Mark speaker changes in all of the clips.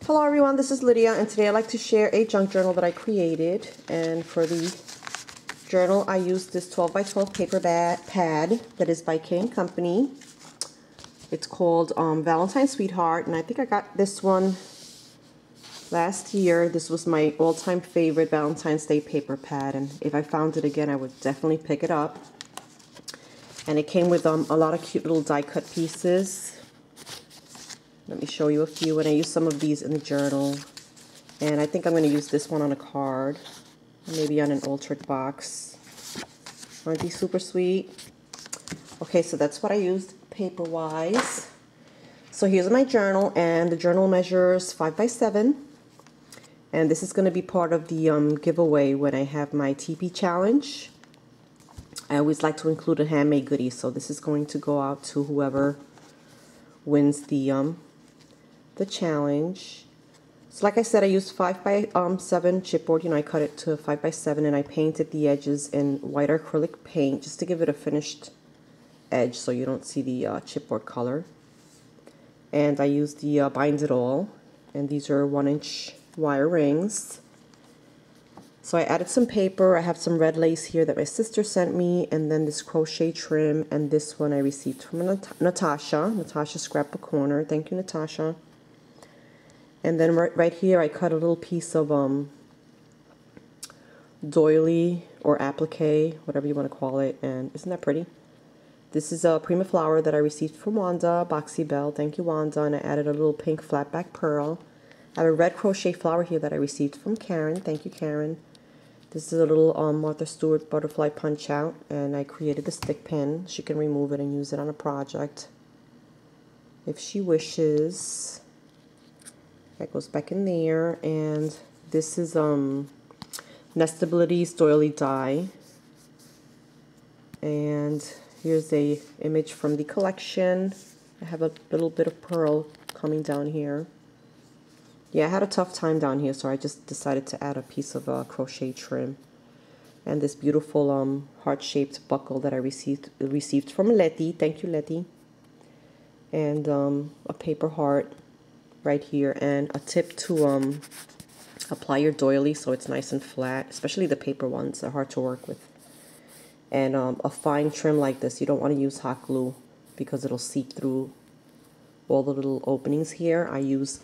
Speaker 1: Hello everyone, this is Lydia, and today I'd like to share a junk journal that I created. And for the journal, I used this 12 by 12 paper pad that is by K & Company. It's called Valentine's Sweetheart, and I think I got this one last year. This was my all-time favorite Valentine's Day paper pad, and if I found it again, I would definitely pick it up. And it came with a lot of cute little die-cut pieces. Let me show you a few, and I used some of these in the journal. And I think I'm going to use this one on a card, maybe on an altered box. Aren't these super sweet? Okay, so that's what I used paper-wise. So here's my journal, and the journal measures 5 by 7. And this is going to be part of the giveaway when I have my TP challenge. I always like to include a handmade goodie, so this is going to go out to whoever wins the challenge. So like I said, I used 5 by 7 chipboard. You know, I cut it to 5 by 7, and I painted the edges in white acrylic paint just to give it a finished edge so you don't see the chipboard color. And I used the Bind It All, and these are 1-inch wire rings. So I added some paper. I have some red lace here that my sister sent me, and then this crochet trim, and this one I received from Natasha Scrapbook Corner. Thank you, Natasha. And then right here I cut a little piece of doily or applique, whatever you want to call it, and isn't that pretty? This is a Prima flower that I received from Wanda, Boxy Bell. Thank you, Wanda. And I added a little pink flat back pearl. I have a red crochet flower here that I received from Karen. Thank you, Karen. This is a little Martha Stewart butterfly punch out, and I created the stick pin. She can remove it and use it on a project if she wishes. That goes back in there, and this is Nestability's doily die. And here's a image from the collection. I have a little bit of pearl coming down here. Yeah, I had a tough time down here, so I just decided to add a piece of crochet trim. And this beautiful heart-shaped buckle that I received from Letty. Thank you, Letty. And a paper heart right here, and a tip to apply your doily so it's nice and flat, especially the paper ones. They're hard to work with. And a fine trim like this. You don't want to use hot glue because it'll seep through all the little openings here. I use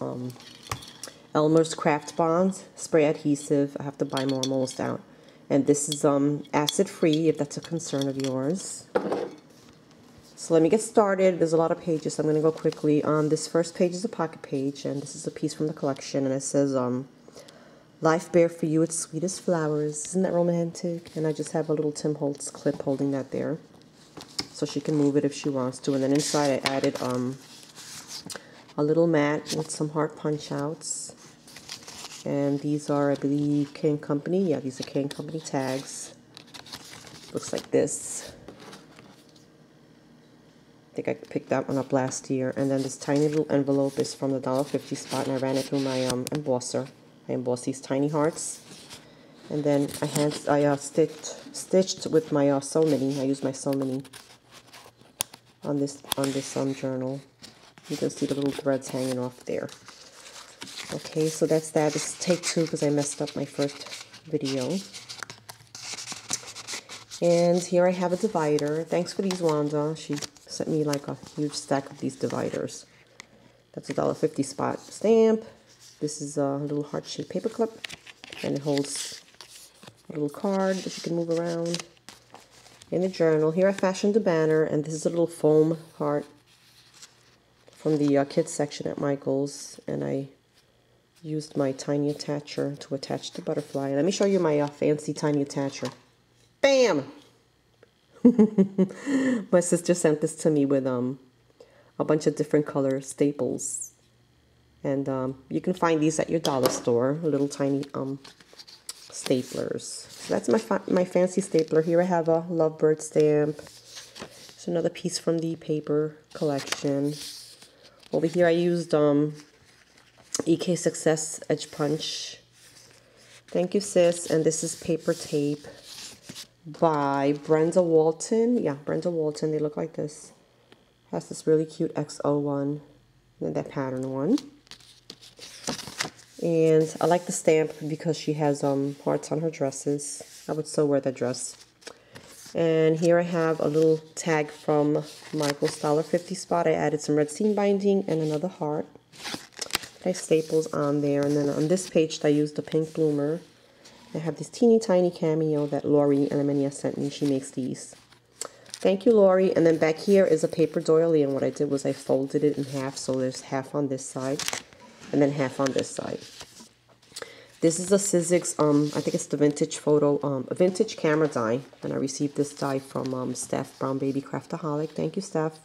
Speaker 1: Elmer's Craft Bonds spray adhesive. I have to buy more, I'm almost out. And this is acid free if that's a concern of yours. So let me get started. There's a lot of pages, so I'm going to go quickly. This first page is a pocket page, and this is a piece from the collection, and it says, Life bear for you its sweetest flowers. Isn't that romantic? And I just have a little Tim Holtz clip holding that there, so she can move it if she wants to. And then inside I added a little mat with some heart punch outs. And these are, I believe, K & Company. Yeah, these are K & Company tags. Looks like this. I think I picked that one up last year. And then this tiny little envelope is from the $1.50 spot, and I ran it through my embosser. I embossed these tiny hearts. And then I stitched with my Sew Mini. I used my Sew Mini on this journal. You can see the little threads hanging off there. Okay, so that's that. This is take 2 because I messed up my first video. And here I have a divider. Thanks for these, Wanda. She sent me like a huge stack of these dividers. That's a $1.50 spot stamp. This is a little heart-shaped paper clip, and it holds a little card that you can move around. In the journal, here I fashioned a banner, and this is a little foam heart from the kids section at Michael's, and I used my tiny attacher to attach the butterfly. Let me show you my fancy tiny attacher. Bam! My sister sent this to me with a bunch of different color staples, and you can find these at your dollar store, little tiny staplers. So that's my fancy stapler. Here I have a lovebird stamp. It's another piece from the paper collection. Over here I used EK Success Edge Punch. Thank you, sis. And this is paper tape by Brenda Walton. Yeah, Brenda Walton. They look like this. Has this really cute XO one, and that pattern one. And I like the stamp because she has hearts on her dresses. I would still wear that dress. And here I have a little tag from Michael's $1.50 spot. I added some red seam binding and another heart. I staples on there. And then on this page I used the pink bloomer. I have this teeny tiny cameo that Lori Alemania sent me. She makes these. Thank you, Lori. And then back here is a paper doily, and what I did was I folded it in half, so there's half on this side and then half on this side. This is a Sizzix, I think it's the vintage photo, a vintage camera die, and I received this die from Steph, Brown Baby Craftaholic. Thank you, Steph.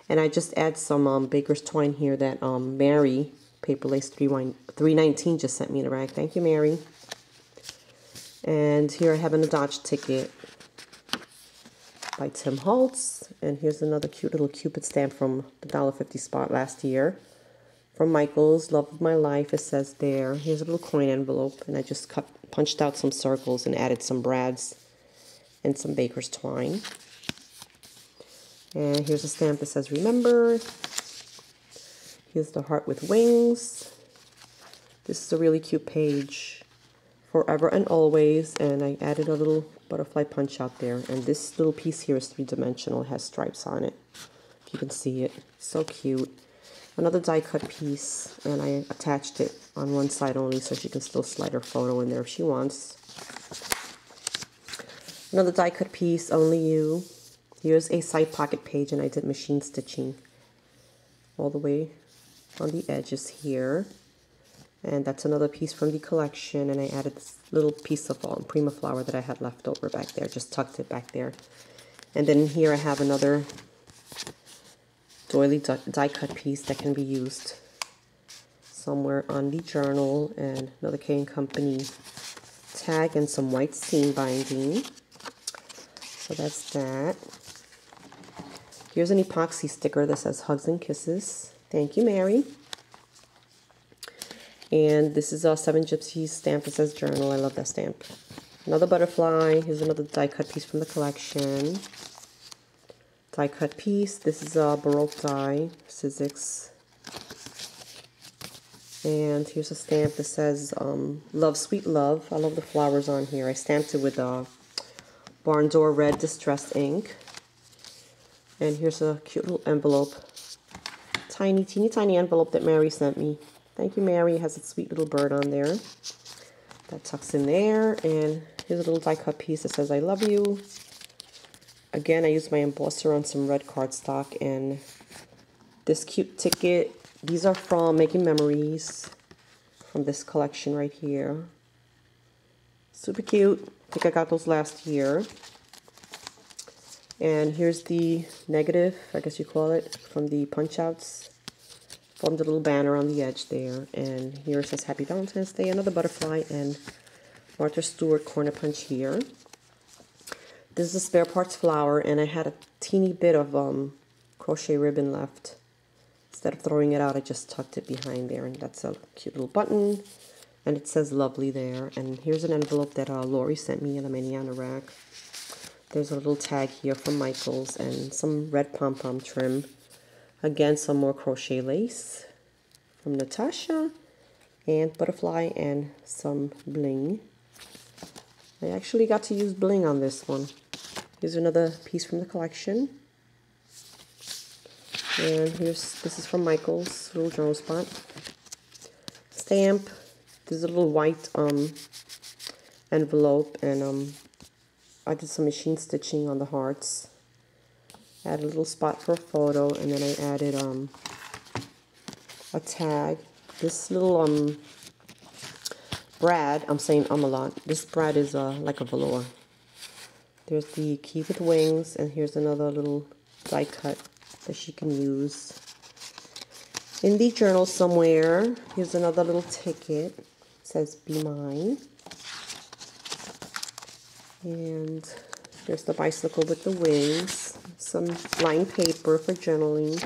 Speaker 1: And I just add some baker's twine here that Mary, Paper Lace 319, just sent me in a rag. Thank you, Mary. And here I have a Dodge ticket by Tim Holtz. And here's another cute little Cupid stamp from the $1.50 spot last year. From Michael's, Love of My Life, it says there. Here's a little coin envelope, and I just punched out some circles and added some brads and some baker's twine. And here's a stamp that says Remember. Here's the heart with wings. This is a really cute page. Forever and Always, and I added a little butterfly punch out there. And this little piece here is three-dimensional. It has stripes on it. If you can see it. So cute. Another die cut piece, and I attached it on one side only so she can still slide her photo in there if she wants. Another die cut piece, Only You. Here's a side pocket page, and I did machine stitching all the way on the edges here. And that's another piece from the collection, and I added this little piece of Prima flower that I had left over back there, just tucked it back there. And then here I have another doily die cut piece that can be used somewhere on the journal, and another K & Company tag and some white seam binding. So that's that. Here's an epoxy sticker that says Hugs and Kisses. Thank you, Mary. And this is a 7 Gypsies stamp that says Journal. I love that stamp. Another butterfly. Here's another die cut piece from the collection. Die cut piece. This is a Baroque die, Sizzix. And here's a stamp that says Love, Sweet Love. I love the flowers on here. I stamped it with Barn Door Red Distressed ink. And here's a cute little envelope. Tiny, teeny tiny envelope that Mary sent me. Thank you, Mary. It has a sweet little bird on there. That tucks in there. And here's a little die cut piece that says I love you. Again, I used my embosser on some red cardstock, and this cute ticket, these are from Making Memories, from this collection right here. Super cute. I think I got those last year. And here's the negative, I guess you call it, from the punch outs. Formed a little banner on the edge there. And here it says Happy Valentine's Day, another butterfly, and Martha Stewart corner punch here. This is a spare parts flower, and I had a teeny bit of crochet ribbon left. Instead of throwing it out, I just tucked it behind there, and that's a cute little button, and it says Lovely there. And here's an envelope that Lori sent me in a Maniana rack. There's a little tag here from Michael's and some red pom-pom trim. Again, some more crochet lace from Natasha, and butterfly and some bling. I actually got to use bling on this one. Here's another piece from the collection. And this is from Michael's little journal spot. Stamp. There's a little white envelope, and I did some machine stitching on the hearts. Add a little spot for a photo, and then I added a tag. This little brad, I'm saying a lot. This brad is like a velour. There's the key with wings, and here's another little die cut that she can use in the journal somewhere. Here's another little ticket. It says Be Mine. And there's the bicycle with the wings. Some lined paper for journaling.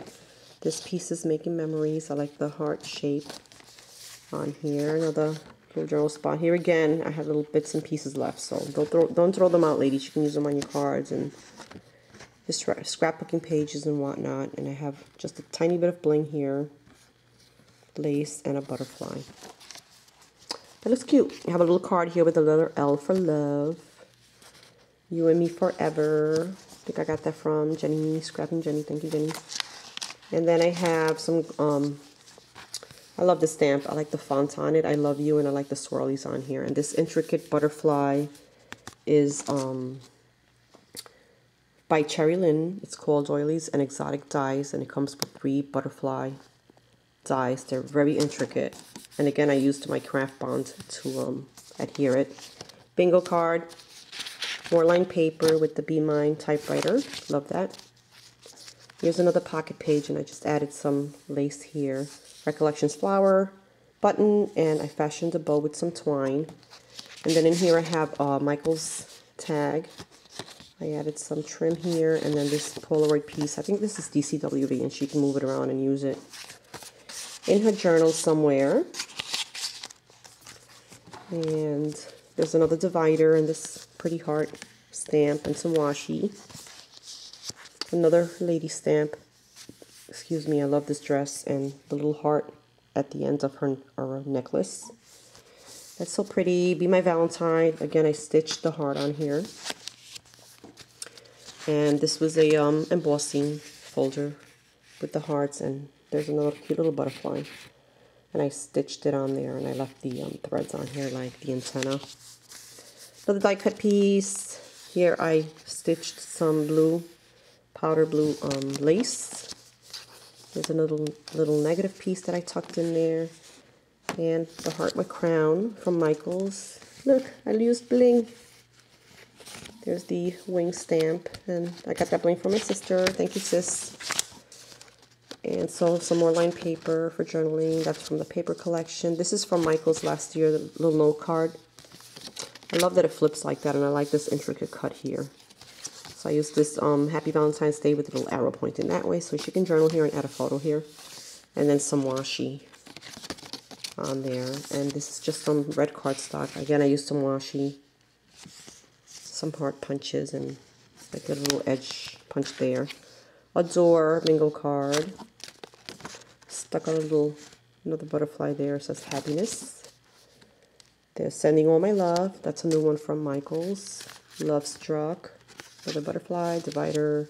Speaker 1: This piece is Making Memories. I like the heart shape on here. Another little journal spot. Here again, I have little bits and pieces left, so don't throw them out, ladies. You can use them on your cards and just scrapbooking pages and whatnot. And I have just a tiny bit of bling here, lace, and a butterfly. That looks cute. I have a little card here with the letter L for love. You and me forever. I think I got that from Jenny, Scrapping Jenny. Thank you, Jenny. And then I have some, I love the stamp. I like the font on it. I love you, and I like the swirlies on here. And this intricate butterfly is by Cherry Lynn. It's called Doilies and Exotic Dies, and it comes with 3 butterfly dies. They're very intricate. And again, I used my craft bond to adhere it. Bingo card. More line paper with the Be Mine typewriter. Love that. Here's another pocket page, and I just added some lace here. Recollections flower, button, and I fashioned a bow with some twine. And then in here I have Michael's tag. I added some trim here, and then this Polaroid piece. I think this is DCWV, and she can move it around and use it in her journal somewhere. And there's another divider and this pretty heart stamp and some washi. Another lady stamp. Excuse me, I love this dress and the little heart at the end of her necklace. That's so pretty. Be My Valentine. Again, I stitched the heart on here. And this was a embossing folder with the hearts, and there's another cute little butterfly. And I stitched it on there, and I left the threads on here like the antenna. Another die cut piece. Here I stitched some blue, powder blue lace. There's a little negative piece that I tucked in there. And the heart with crown from Michaels. Look, I used bling. There's the wing stamp, and I got that bling from my sister. Thank you, sis. And so some more line paper for journaling. That's from the paper collection. This is from Michaels last year, the little note card. I love that it flips like that, and I like this intricate cut here. So I used this Happy Valentine's Day with a little arrow pointing that way, so she can journal here and add a photo here. And then some washi on there. And this is just some red cardstock. Again, I used some washi, some heart punches, and like a little edge punch there. Adore bingo card. Stuck a another butterfly there. It says happiness. There's Sending All My Love. That's a new one from Michaels. Love Struck. Another butterfly, divider.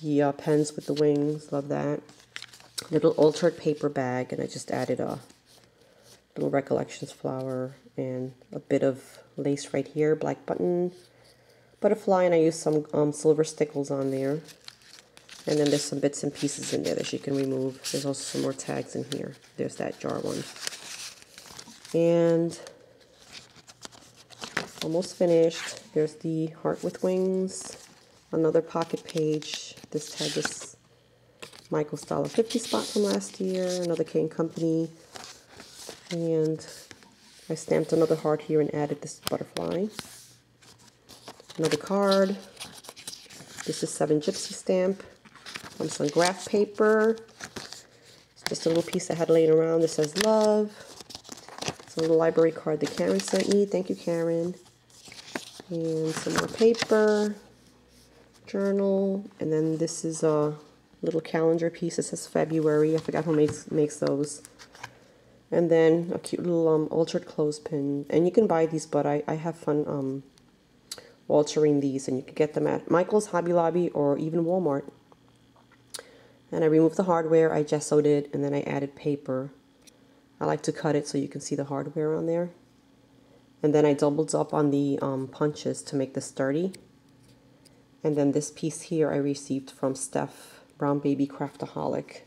Speaker 1: The pens with the wings. Love that. Little altered paper bag, and I just added a little Recollections flower and a bit of lace right here. Black button, butterfly, and I used some silver stickles on there. And then there's some bits and pieces in there that you can remove. There's also some more tags in here. There's that jar one. And almost finished. There's the heart with wings. Another pocket page. This tag is Michael's $1.50 spot from last year. Another K & Company. And I stamped another heart here and added this butterfly. Another card. This is 7 Gypsy stamp. Some graph paper. It's just a little piece I had laying around that says love. It's a little library card that Karen sent me. Thank you, Karen. And some more paper. Journal. And then this is a little calendar piece that says February. I forgot who makes those. And then a cute little altered clothespin. And you can buy these, but I have fun altering these. And you can get them at Michael's, Hobby Lobby, or even Walmart. And I removed the hardware, I gessoed it, and then I added paper. I like to cut it so you can see the hardware on there. And then I doubled up on the punches to make this sturdy. And then this piece here I received from Steph, Brown Baby Craftaholic.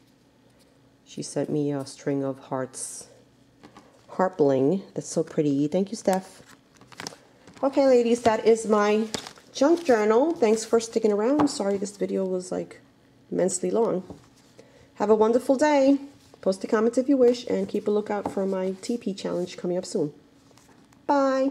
Speaker 1: She sent me a string of hearts. Heart bling. That's so pretty. Thank you, Steph. Okay, ladies, that is my junk journal. Thanks for sticking around. Sorry this video was like immensely long. Have a wonderful day. Post a comment if you wish, and keep a lookout for my TP challenge coming up soon. Bye.